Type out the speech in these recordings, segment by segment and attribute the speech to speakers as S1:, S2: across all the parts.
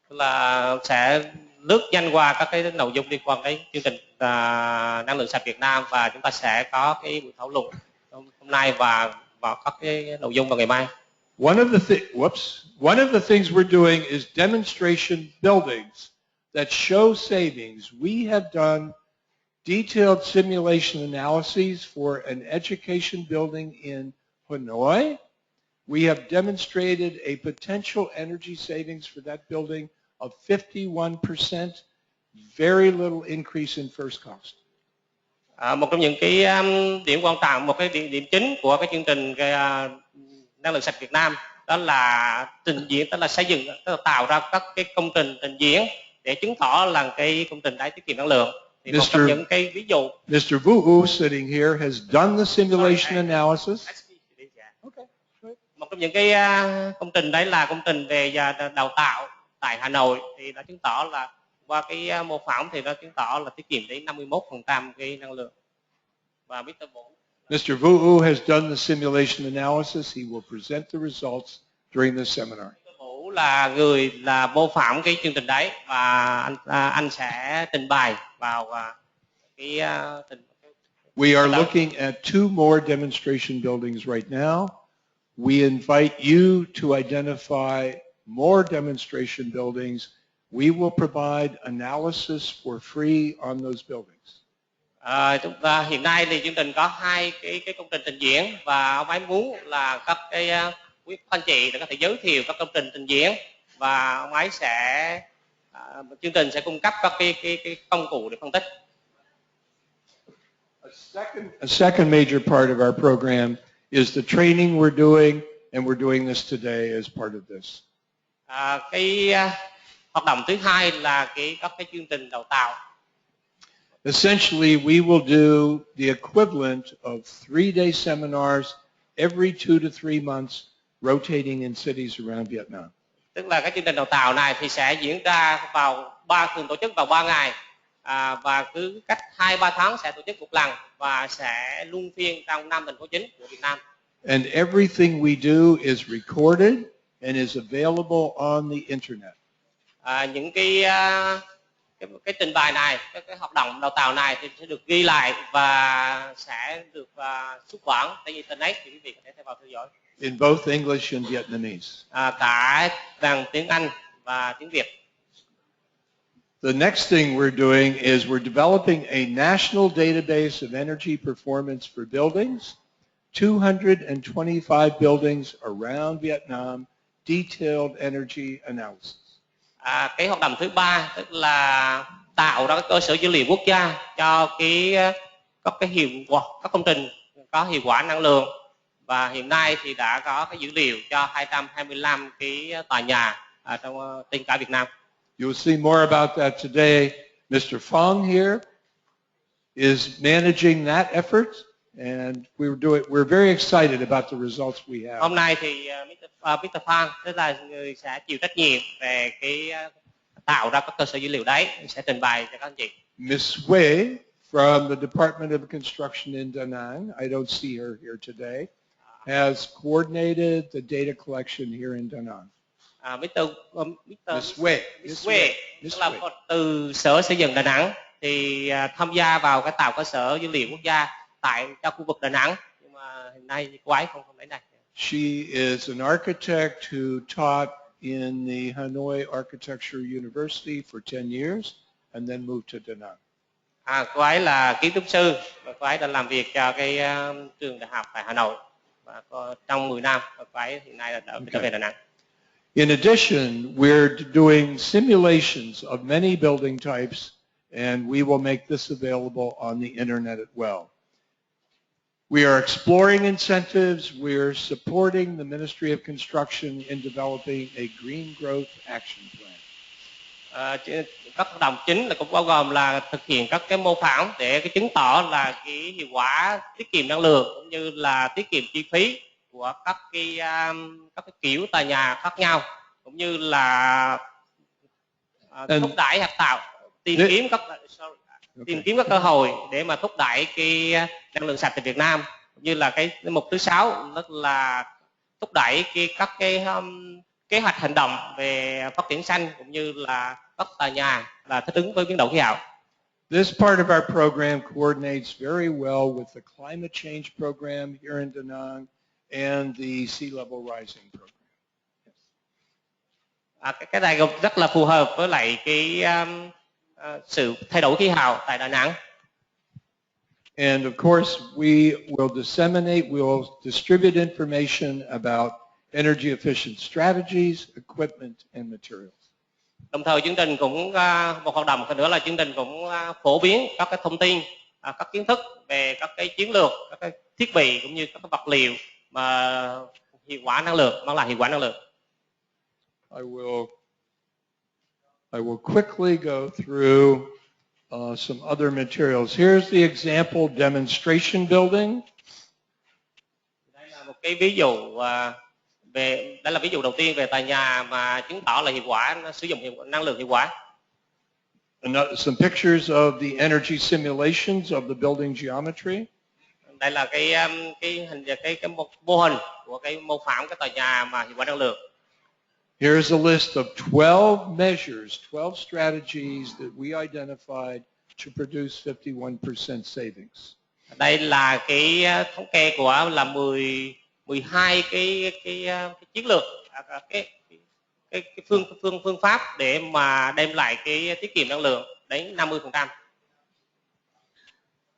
S1: là sẽ lướt nhanh qua các cái nội dung liên quan đến chương trình năng lượng sạch Việt Nam, và chúng ta sẽ có cái buổi thảo luận hôm nay và các cái nội dung vào ngày mai.
S2: One of the things we're doing is demonstration buildings that show savings. We have done detailed simulation analyses for an education building in Hanoi. We have demonstrated a potential energy savings for that building of 51%, very little increase in first cost.
S1: Một trong những cái điểm quan trọng, một cái điểm chính của cái chương trình năng lượng sạch Việt Nam đó là trình diễn, đó là xây dựng, đó là tạo ra các cái công trình trình diễn để chứng tỏ là cái công trình đấy tiết kiệm năng lượng. Thì một trong những cái ví dụ,
S2: Mr. Vu sitting here has done the simulation analysis.
S1: Okay. Một trong những cái công trình đấy là công trình về đào tạo tại Hà Nội, thì nó chứng tỏ là qua cái mô phỏng thì nó chứng tỏ là tiết kiệm đến 51% cái năng lượng. Và
S2: Mr. Vu has done the simulation analysis. He will present the results during the seminar.
S1: Vũ là người là mô phỏng cái chương trình đấy, và anh sẽ trình bày vào cái
S2: We are looking at 2 more demonstration buildings right now. We invite you to identify more demonstration buildings. We will provide analysis for free on those buildings.
S1: Chúng ta hiện nay thì chương trình có 2 cái công trình trình diễn, và ông ấy muốn là các cái quý anh chị để có thể giới thiệu các công trình trình diễn, và ông ấy sẽ chương trình sẽ cung cấp các cái công cụ để phân tích.
S2: A second major part of our program is the training we're doing, and we're doing this today as part of this.
S1: Cái hoạt động thứ hai là các cái chương trình đào tạo.
S2: Essentially, we will do the equivalent of 3-day seminars every 2 to 3 months, rotating in cities around Vietnam.
S1: Tức là cái chương trình đào tạo này thì sẽ diễn ra thường tổ chức vào 3 ngày, và cứ cách 2-3 tháng sẽ tổ chức một lần, và sẽ luân phiên trong 5 thành phố chính của Việt Nam.
S2: And everything we do is recorded and is available on the internet.
S1: Những cái trình bày này, cái hoạt động đào tạo này thì sẽ được ghi lại và sẽ được xuất bản trên internet, thì quý vị có thể theo vào theo dõi.
S2: In both English and Vietnamese.
S1: Cả bằng tiếng Anh và tiếng Việt.
S2: The next thing we're doing is we're developing a national database of energy performance for buildings, 225 buildings around Vietnam, detailed energy analysis.
S1: Cái hoạt động thứ ba tức là tạo ra cái cơ sở dữ liệu quốc gia cho các công trình có hiệu quả năng lượng, và hiện nay thì đã có cái dữ liệu cho 225 cái tòa nhà trên cả Việt Nam.
S2: You'll see more about that today. Mr. Phong here is managing that effort, and we're very excited about the results we have.
S1: Hôm nay thì Mr. Phong tức là người sẽ chịu trách nhiệm về cái tạo ra các cơ sở dữ liệu đấy, sẽ trình bày cho các anh chị.
S2: Ms. Wei from the Department of Construction in Da Nang, I don't see her here today, has coordinated the data collection here in Da Nang.
S1: Ms. Wei tức là từ Sở Xây dựng Đà Nẵng thì tham gia vào cái tạo cơ sở dữ liệu quốc gia cho khu vực Đà Nẵng, nhưng mà hiện nay cô ấy không đến đây.
S2: She is an architect who taught in the Hanoi Architecture University for 10 years and then moved to Da Nang.
S1: Cô ấy là kiến trúc sư, và cô ấy đã làm việc cho cái trường đại học tại Hà Nội, và trong 10 năm, và cô ấy hiện nay là trở về Đà Nẵng.
S2: In addition, we're doing simulations of many building types, and we will make this available on the internet as well. We are exploring incentives. We're supporting the Ministry of Construction in developing a green growth action plan.
S1: Các hoạt động chính là cũng bao gồm là thực hiện các cái mô phỏng để chứng tỏ là cái hiệu quả tiết kiệm năng lượng cũng như là tiết kiệm chi phí của các cái kiểu tòa nhà khác nhau, cũng như là thúc đẩy tìm kiếm các cơ hội để mà thúc đẩy cái năng lượng sạch tại Việt Nam, cũng như là cái mục thứ 6 rất là thúc đẩy các cái kế hoạch hành động về phát triển xanh cũng như là các tòa nhà là thích ứng với biến đổi khí hậu.
S2: This part of our program coordinates very well with the climate change program here in Da Nang and the sea level rising program.
S1: Cái này cũng rất là phù hợp với lại cái sự thay đổi khí hậu tại Đà Nẵng.
S2: And of course, we will distribute information about energy efficient strategies, equipment, and materials.
S1: Đồng thời chương trình cũng một hoạt động nữa là chương trình cũng phổ biến các cái thông tin, các kiến thức về các cái chiến lược, các cái thiết bị cũng như các cái vật liệu mà hiệu quả năng lượng, mang lại hiệu quả năng lượng.
S2: I will quickly go through some other materials. Here's the example demonstration building.
S1: Đây là một cái ví dụ đây là ví dụ đầu tiên về tòa nhà mà chứng tỏ là hiệu quả sử dụng năng lượng hiệu quả.
S2: Some pictures of the energy simulations of the building geometry.
S1: Đây là cái mô hình của cái mô phỏng cái tòa nhà mà hiệu quả năng lượng.
S2: Here's a list of 12 measures, 12 strategies that we identified to produce 51% savings.
S1: Đây là cái thống kê của là 12 cái chiến lược, cái phương pháp để mà đem lại cái tiết kiệm năng lượng đến 50%.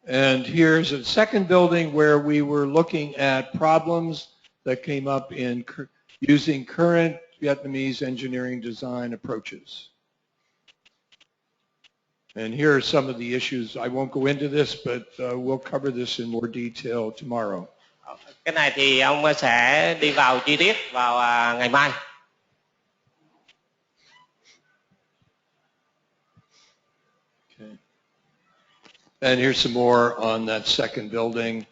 S2: And here's a second building where we were looking at problems that came up in using current Vietnamese engineering design approaches. And here are some of the issues. I won't go into this, but we'll cover this in more detail tomorrow.
S1: Cái này thì ông sẽ đi vào chi tiết vào ngày mai.
S2: Okay. And here's some more on that second building.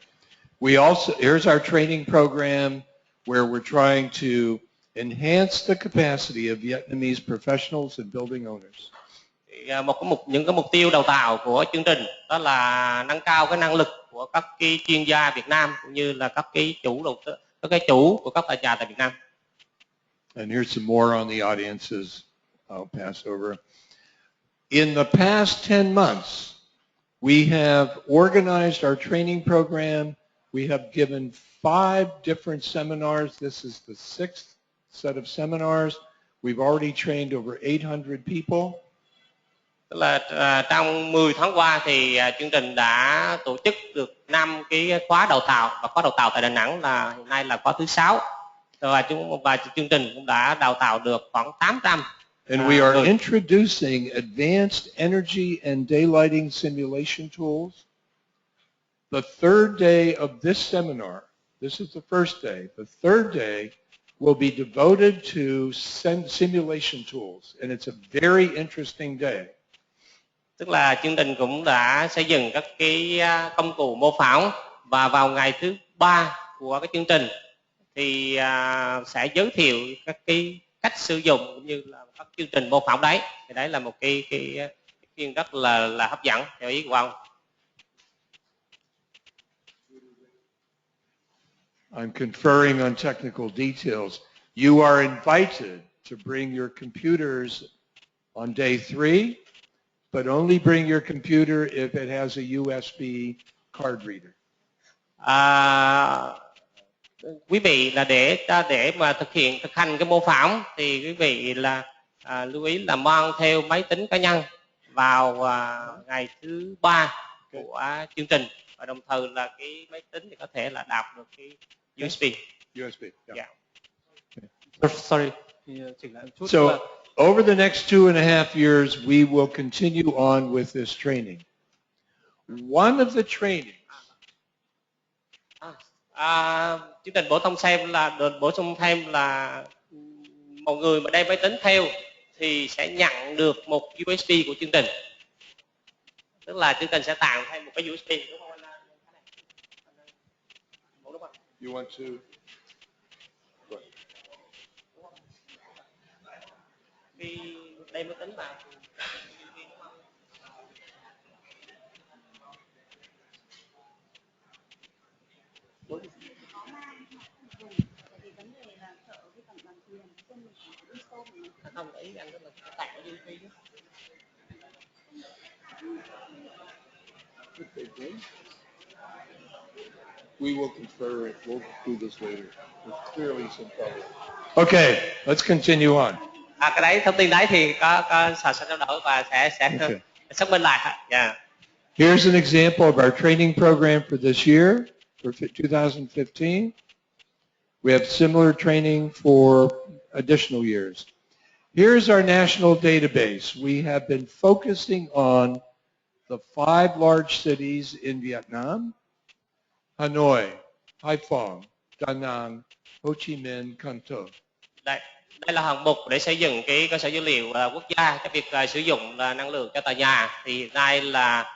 S2: Here's our training program where we're trying to enhance the capacity of Vietnamese professionals and building owners.
S1: Những cái mục tiêu đào tạo của chương trình đó là nâng cao cái năng lực của các cái chuyên gia Việt Nam cũng như là các cái chủ của các tòa nhà tại Việt Nam.
S2: And here's some more on the audiences I'll pass over. In the past 10 months, we have organized our training program. We have given 5 different seminars. This is the 6th set of seminars. We've already trained over 800 people.
S1: Tức là trong 10 tháng qua thì chương trình đã tổ chức được 5 cái khóa đào tạo, và khóa đào tạo tại Đà Nẵng là hiện nay là khóa thứ 6. Và chương trình cũng đã đào tạo được khoảng 800.
S2: And we are introducing advanced energy and daylighting simulation tools. The third day of this seminar, this is the first day, the third day will be devoted to simulation tools, and it's a very interesting day.
S1: Tức là chương trình cũng đã xây dựng các cái công cụ mô phỏng, và vào ngày thứ 3 của cái chương trình thì sẽ giới thiệu các cái cách sử dụng cũng như là các chương trình mô phỏng đấy. Thì đấy là một cái chuyên rất là hấp dẫn theo ý của ông.
S2: I'm conferring on technical details. You are invited to bring your computers on day 3, but only bring your computer if it has a USB card reader.
S1: Quý vị là để mà thực hành cái mô phỏng thì quý vị là lưu ý là mang theo máy tính cá nhân vào ngày thứ 3 của chương trình, và đồng thời là cái máy tính thì có thể là đọc được cái USB. Yeah. Sorry.
S2: So over the next 2.5 years, we will continue on with this training. One of the trainings.
S1: Chương trình bổ sung thêm là một người mà đem máy tính theo thì sẽ nhận được một USB của chương trình. Tức là chương trình sẽ tặng thêm một cái USB, đúng không anh?
S2: You want to?
S1: Khi đem máy tính vào.
S2: We will confer it. We'll do this later. There's clearly some problem. Okay, let's continue on.
S1: Cái đấy thông tin đấy thì có sẽ trao đổi và sẽ
S2: Okay.
S1: xác minh lại. Yeah.
S2: Here's an example of our training program for this year, for 2015. We have similar training for additional years. Here's our national database. We have been focusing on the 5 large cities in Vietnam: Hanoi, Haiphong, Da Nang, Ho Chi Minh, Can Tho.
S1: Đây là hạng mục để xây dựng cái cơ sở dữ liệu quốc gia cho việc sử dụng năng lượng cho tòa nhà. Thì hiện nay là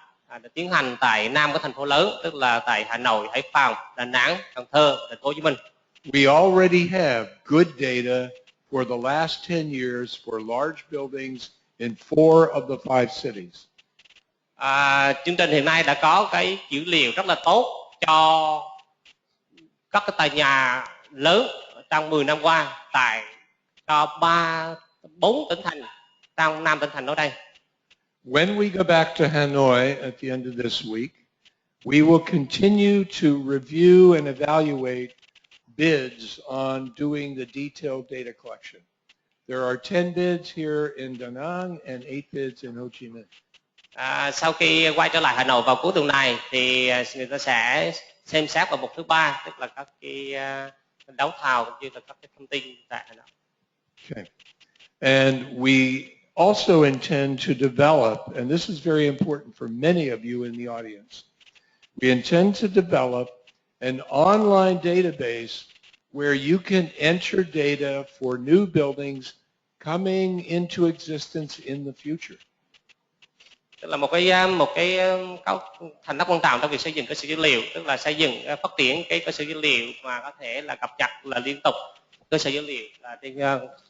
S1: tiến hành tại 5 cái thành phố lớn, tức là tại Hà Nội, Hải Phòng, Đà Nẵng, Cần Thơ, Thành phố Hồ Chí Minh.
S2: We already have good data for the last 10 years for large buildings in 4 of the 5 cities.
S1: Chương trình hiện nay đã có cái dữ liệu rất là tốt cho các cái tòa nhà lớn trong 10 năm qua tại cho 4 tỉnh thành trong 5 tỉnh thành ở đây.
S2: When we go back to Hanoi at the end of this week, we will continue to review and evaluate bids on doing the detailed data collection. There are 10 bids here in Da Nang and 8 bids in Ho Chi Minh.
S1: Sau khi quay trở lại Hà Nội vào cuối tuần này thì người ta sẽ xem xét vào mục thứ 3, tức là các cái đấu thầu cũng như là các cái thông tin tại Hà Nội.
S2: Okay. And we also intend to develop, and this is very important for many of you in the audience, we intend to develop an online database where you can enter data for new buildings coming into existence in the future.
S1: Tức là một cái thành tắc quan trọng trong việc xây dựng cơ sở dữ liệu, tức là xây dựng phát triển cái cơ sở dữ liệu mà có thể là cập nhật là liên tục cơ sở dữ liệu là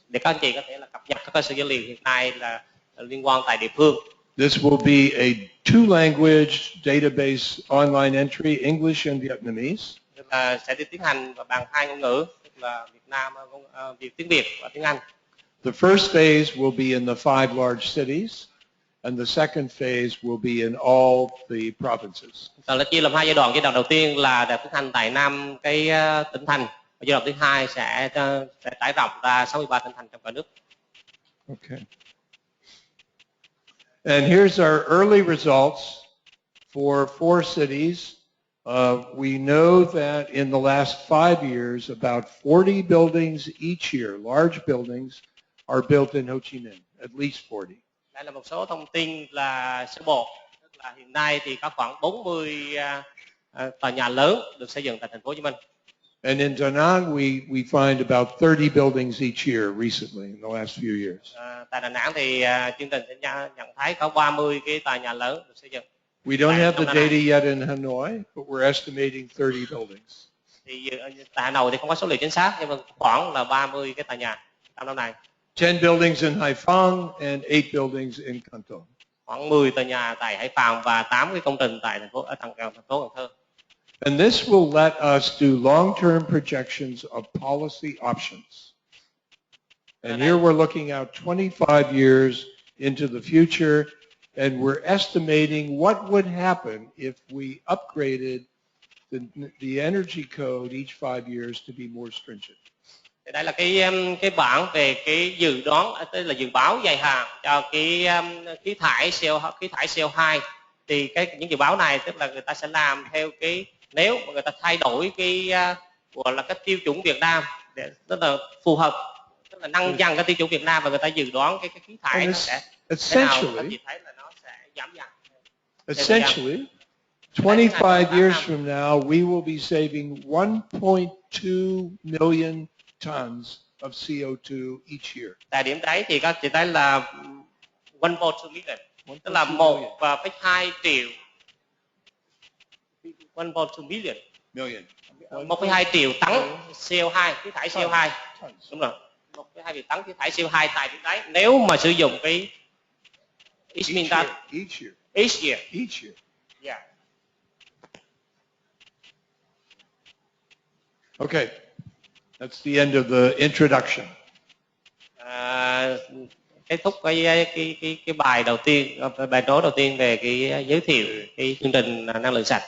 S1: để các anh chị có thể là cập nhật các cơ sở dữ liệu hiện nay là liên quan tại địa phương.
S2: This will be a 2-language database online entry, English and Vietnamese.
S1: Tức là sẽ tiến hành bằng 2 ngôn ngữ, tức là tiếng Việt và tiếng Anh.
S2: The first phase will be in the 5 large cities, and the second phase will be in all the provinces.
S1: Là chia làm 2 giai đoạn. Giai đoạn đầu tiên là để tiến hành tại 5 cái tỉnh thành, và giai đoạn thứ 2 sẽ trải rộng ra 63 tỉnh thành trong cả nước.
S2: Okay. And here's our early results for 4 cities. We know that in the last 5 years, about 40 buildings each year, large buildings, are built in Ho Chi Minh, at least 40.
S1: Đây là một số thông tin là sơ bộ, tức là hiện nay thì có khoảng 40 tòa nhà lớn được xây dựng tại thành phố Hồ Chí Minh.
S2: And in Da Nang, we find about 30 buildings each year recently in the last few years.
S1: Tại Đà Nẵng thì chương trình sẽ nhận thấy có 30 cái tòa nhà lớn được xây dựng.
S2: We don't have the data yet in Hanoi, but we're estimating 30 buildings.
S1: Thì tại Hà Nội thì không có số liệu chính xác, nhưng mà khoảng là 30 cái tòa nhà trong năm này.
S2: 10 buildings in Haiphong and 8 buildings in Can Tho.
S1: Khoảng 10 tòa nhà tại Hải Phòng và 8 cái công trình tại thành phố Cần Thơ.
S2: And this will let us do long-term projections of policy options. And here we're looking out 25 years into the future, and we're estimating what would happen if we upgraded the energy code each 5 years to be more stringent.
S1: Đây là cái bảng về cái dự đoán, tức là dự báo dài hạn cho cái khí thải CO2. Thì những dự báo này tức là người ta sẽ làm theo cái, nếu mà người ta thay đổi cái gọi là cái tiêu chuẩn Việt Nam để tức là phù hợp, tức là nâng dần cái tiêu chuẩn Việt Nam, và người ta dự đoán cái khí thải nó sẽ thế nào, các chị thấy là nó sẽ giảm dần.
S2: Essentially, 25 years from now, we will be saving 1.2 million tons of CO2 each year.
S1: Tại điểm đấy thì các chị thấy là 1.2 million, tức là 1,2 triệu. 1.2 million. 1,2 triệu tấn CO2, khí thải CO2. Đúng rồi. 1,2 triệu tấn khí thải CO2 tại điểm đấy. Nếu mà sử dụng cái
S2: Each year.
S1: Yeah.
S2: Okay. That's the end of the introduction.
S1: kết thúc cái bài đầu tiên, bài nói đầu tiên về cái giới thiệu cái chương trình năng lượng sạch.